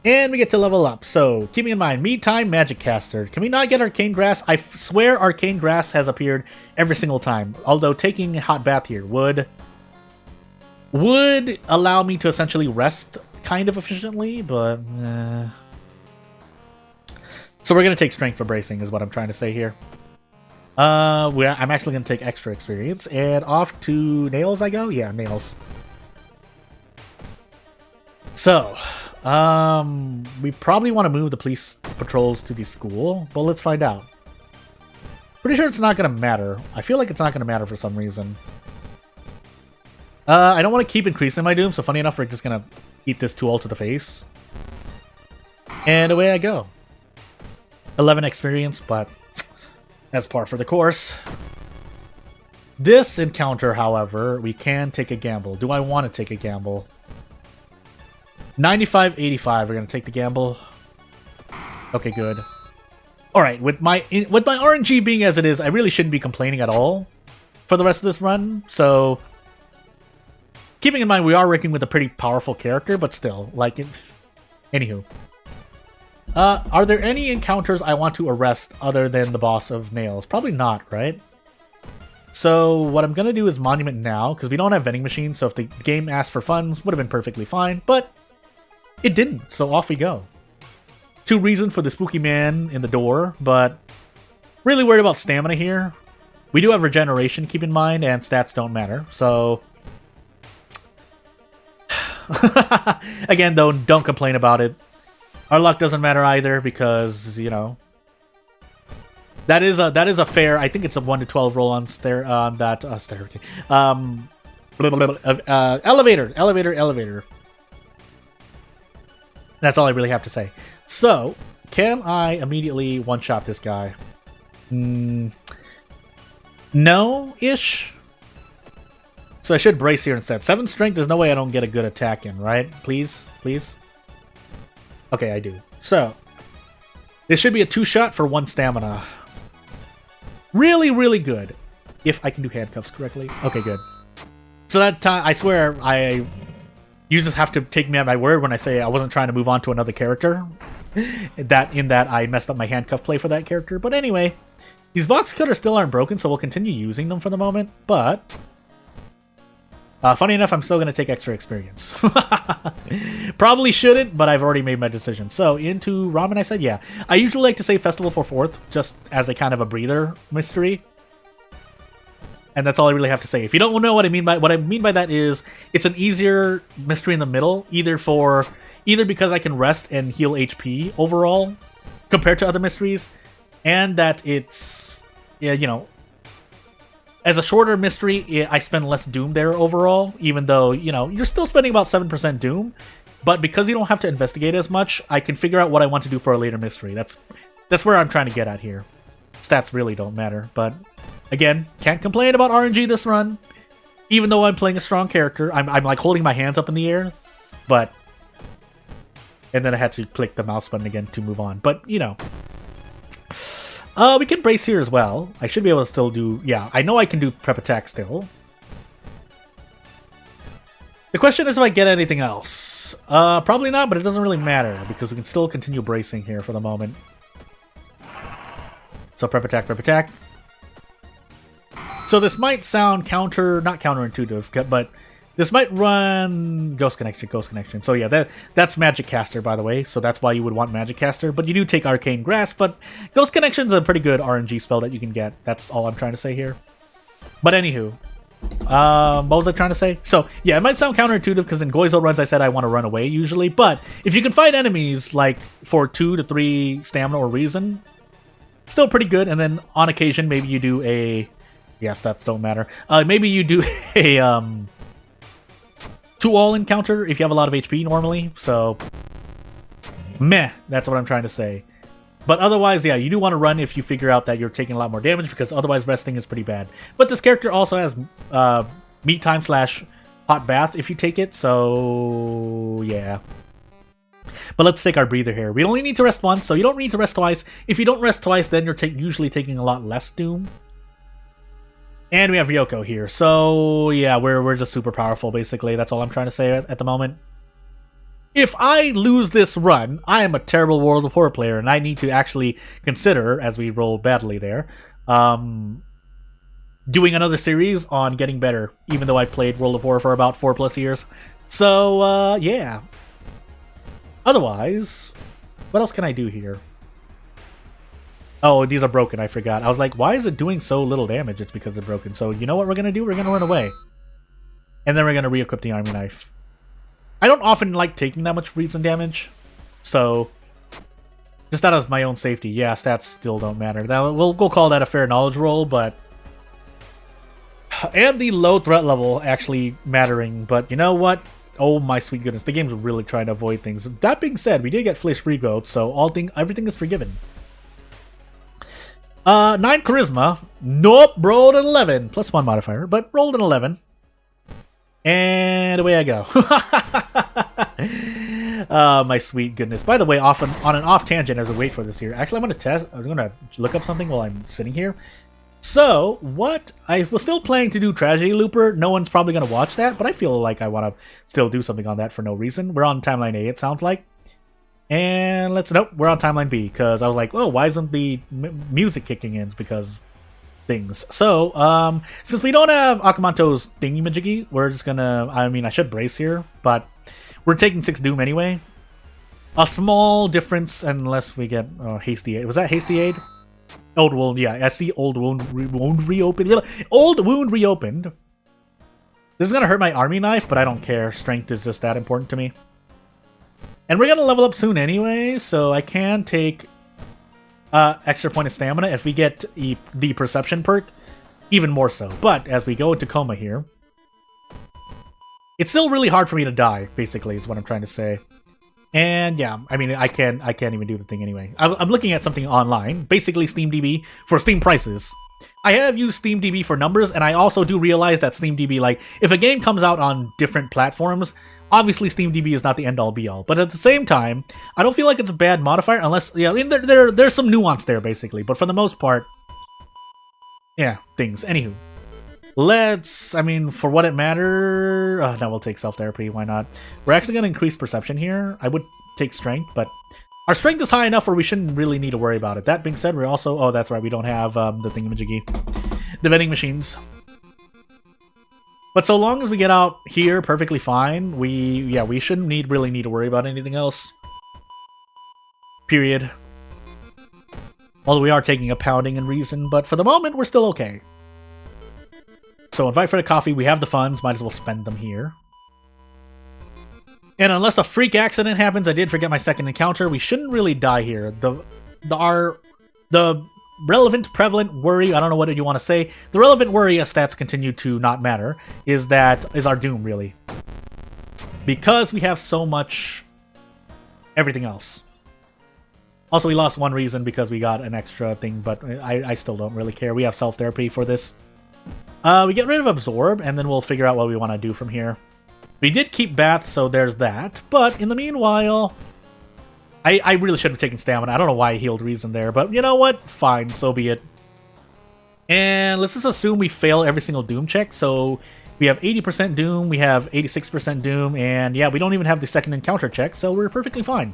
And we get to level up. So, keeping in mind, me time magic caster. Can we not get arcane grass? I swear arcane grass has appeared every single time. Although taking a hot bath here would allow me to essentially rest kind of efficiently, but so we're gonna take strength for bracing is what I'm trying to say here. I'm actually gonna take extra experience and off to nails I go. Yeah, nails. So we probably want to move the police patrols to the school, but let's find out. Pretty sure it's not gonna matter. I feel like it's not gonna matter for some reason. I don't want to keep increasing my doom, so funny enough, we're just gonna eat this 2-all to the face. And away I go. 11 experience, but that's par for the course. This encounter, however, we can take a gamble. Do I want to take a gamble? 95-85, we're going to take the gamble. Okay, good. Alright, with my RNG being as it is, I really shouldn't be complaining at all for the rest of this run, so... Keeping in mind, we are working with a pretty powerful character, but still, like, anywho. Are there any encounters I want to arrest other than the boss of Nails? Probably not, right? So what I'm going to do is Monument now, because we don't have vending machines, so if the game asked for funds, would have been perfectly fine, but it didn't, so off we go. 2 reasons for the spooky man in the door, but really worried about stamina here. We do have regeneration, keep in mind, and stats don't matter, so... Again, though, don't complain about it. Our luck doesn't matter either because, you know, that is a fair. I think it's a 1 to 12 roll on elevator. That's all I really have to say. So, can I immediately one-shot this guy? No-ish. So I should brace here instead. 7 strength, there's no way I don't get a good attack in, right? Please? Please? Okay, I do. So, this should be a 2-shot for 1 stamina. Really, really good. If I can do handcuffs correctly. Okay, good. So that time, I swear, You just have to take me at my word when I say I wasn't trying to move on to another character. that I messed up my handcuff play for that character. But anyway, these box cutters still aren't broken, so we'll continue using them for the moment. But funny enough, I'm still going to take extra experience. Probably shouldn't, but I've already made my decision. So into ramen, I said, yeah. I usually like to say Festival for 4th, just as a kind of a breather mystery. And that's all I really have to say. If you don't know what I mean by that is it's an easier mystery in the middle, either because I can rest and heal HP overall compared to other mysteries, and that it's, yeah, you know, as a shorter mystery, I spend less Doom there overall, even though, you know, you're still spending about 7% Doom, but because you don't have to investigate as much, I can figure out what I want to do for a later mystery. That's where I'm trying to get at here. Stats really don't matter, but again, can't complain about RNG this run, even though I'm playing a strong character. I'm like holding my hands up in the air, but... And then I had to click the mouse button again to move on. But, you know. We can brace here as well. I should be able to still do... Yeah, I know I can do prep attack still. The question is if I get anything else. Probably not, but it doesn't really matter, because we can still continue bracing here for the moment. So prep attack, prep attack. So this might sound not counterintuitive, but this might run Ghost Connection. So yeah, that's Magic Caster, by the way, so that's why you would want Magic Caster, but you do take Arcane Grasp, but Ghost Connection's a pretty good RNG spell that you can get. That's all I'm trying to say here. But anywho, what was I trying to say? So yeah, it might sound counterintuitive because in Goizo runs I said I want to run away usually, but if you can fight enemies like for 2 to 3 stamina or reason, still pretty good, and then on occasion maybe you do a... Yeah, stats don't matter. Maybe you do a 2-all encounter if you have a lot of HP normally, so meh, that's what I'm trying to say. But otherwise, yeah, you do want to run if you figure out that you're taking a lot more damage, because otherwise resting is pretty bad. But this character also has meat time / hot bath if you take it, so yeah. But let's take our breather here. We only need to rest once, so you don't need to rest twice. If you don't rest twice, then you're usually taking a lot less Doom. And we have Ryoko here, so yeah, we're just super powerful, basically. That's all I'm trying to say at the moment. If I lose this run, I am a terrible World of Horror player, and I need to actually consider, as we roll badly there, doing another series on getting better, even though I played World of Horror for about 4+ years. So, yeah. Otherwise, what else can I do here? Oh, these are broken, I forgot. I was like, why is it doing so little damage? It's because they're broken. So, you know what we're going to do? We're going to run away. And then we're going to re-equip the Army Knife. I don't often like taking that much reason damage. So, just out of my own safety. Yeah, stats still don't matter. We'll call that a fair knowledge roll, but... And the low threat level actually mattering. But you know what? Oh my sweet goodness. The game's really trying to avoid things. That being said, we did get Flesh Regrowth, so everything is forgiven. 9 charisma. Nope, rolled an 11. +1 modifier, but rolled an 11. And away I go. My sweet goodness. By the way, on an off tangent, as I wait for this here. Actually, I'm gonna look up something while I'm sitting here. So, I was still planning to do Tragedy Looper. No one's probably gonna watch that, but I feel like I want to still do something on that for no reason. We're on timeline A, it sounds like. And nope, we're on timeline B, because I was like, oh, why isn't the music kicking in? Because things. So, since we don't have Akamanto's thingy-majiggy, we're just gonna, I should brace here, but we're taking 6 Doom anyway. A small difference, unless we get Hasty Aid. Was that Hasty Aid? Old Wound, yeah, I see Old Wound reopened. Old Wound reopened. This is gonna hurt my Army Knife, but I don't care. Strength is just that important to me. And we're going to level up soon anyway, so I can take extra point of stamina if we get the Perception perk, even more so. But as we go into coma here, it's still really hard for me to die, basically, is what I'm trying to say. And yeah, I can't even do the thing anyway. I'm looking at something online, basically SteamDB for Steam prices. I have used SteamDB for numbers, and I also do realize that SteamDB, like, if a game comes out on different platforms, obviously SteamDB is not the end-all be-all. But at the same time, I don't feel like it's a bad modifier, unless, yeah, there's some nuance there, basically. But for the most part, yeah, things. Anywho. Let's, I mean, for what it matter, no, we'll take self-therapy, why not? We're actually going to increase perception here. I would take strength, but our strength is high enough where we shouldn't really need to worry about it. That being said, we're also, oh, that's right, we don't have the thingamajiggy, the vending machines. But so long as we get out here perfectly fine, we shouldn't really need to worry about anything else. Period. Although we are taking a pounding in reason, but for the moment, we're still okay. So invite for the coffee, we have the funds, might as well spend them here. And unless a freak accident happens, I did forget my second encounter, we shouldn't really die here. The relevant, prevalent worry, I don't know what you want to say, the relevant worry as stats continue to not matter, is our doom, really. Because we have so much everything else. Also, we lost one reason because we got an extra thing, but I still don't really care. We have self-therapy for this. We get rid of Absorb, and then we'll figure out what we want to do from here. We did keep Bath, so there's that. But in the meanwhile, I really should have taken Stamina. I don't know why I healed Reason there, but you know what? Fine, so be it. And let's just assume we fail every single Doom check. So we have 80% Doom, we have 86% Doom, and yeah, we don't even have the second encounter check, so we're perfectly fine.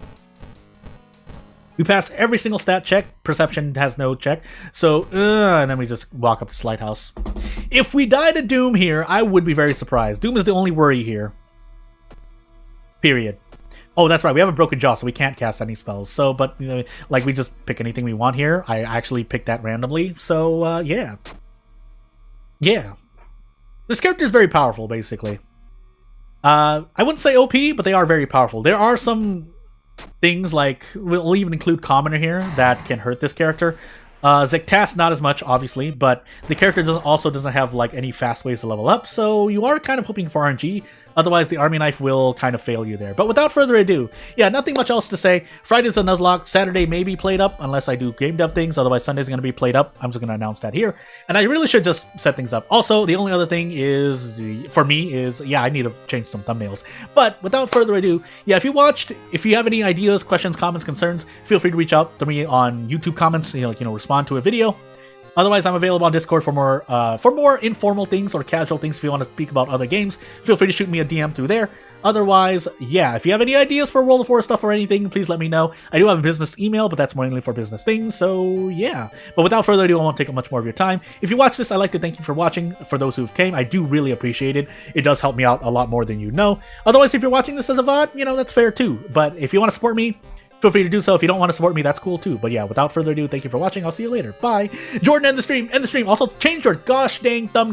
We pass every single stat check. Perception has no check. So, and then we just walk up to Lighthouse. If we die to Doom here, I would be very surprised. Doom is the only worry here. Period. Oh, that's right. We have a broken jaw, so we can't cast any spells. So, but, you know, like, we just pick anything we want here. I actually picked that randomly. So, yeah. Yeah. This character is very powerful, basically. I wouldn't say OP, but they are very powerful. There are some things like, we'll even include Commoner here, that can hurt this character. Zektas, not as much, obviously, but the character doesn't have like any fast ways to level up, so you are kind of hoping for RNG. Otherwise, the Army Knife will kind of fail you there. But without further ado, yeah, nothing much else to say. Friday's a Nuzlocke. Saturday may be played up, unless I do game dev things. Otherwise, Sunday's going to be played up. I'm just going to announce that here. And I really should just set things up. Also, the only other thing is, for me, is, yeah, I need to change some thumbnails. But without further ado, yeah, if you watched, if you have any ideas, questions, comments, concerns, feel free to reach out to me on YouTube comments, respond to a video. Otherwise, I'm available on Discord for more informal things or casual things. If you want to speak about other games, feel free to shoot me a DM through there. Otherwise, yeah, if you have any ideas for World of War stuff or anything, please let me know. I do have a business email, but that's mainly for business things, so yeah. But without further ado, I won't take up much more of your time. If you watch this, I'd like to thank you for watching. For those who came, I do really appreciate it. It does help me out a lot more than you know. Otherwise, if you're watching this as a VOD, that's fair too. But if you want to support me, feel free to do so. If you don't want to support me, that's cool too. But yeah, without further ado, thank you for watching. I'll see you later. Bye. Jordan, end the stream. End the stream. Also, change your gosh dang thumbnail.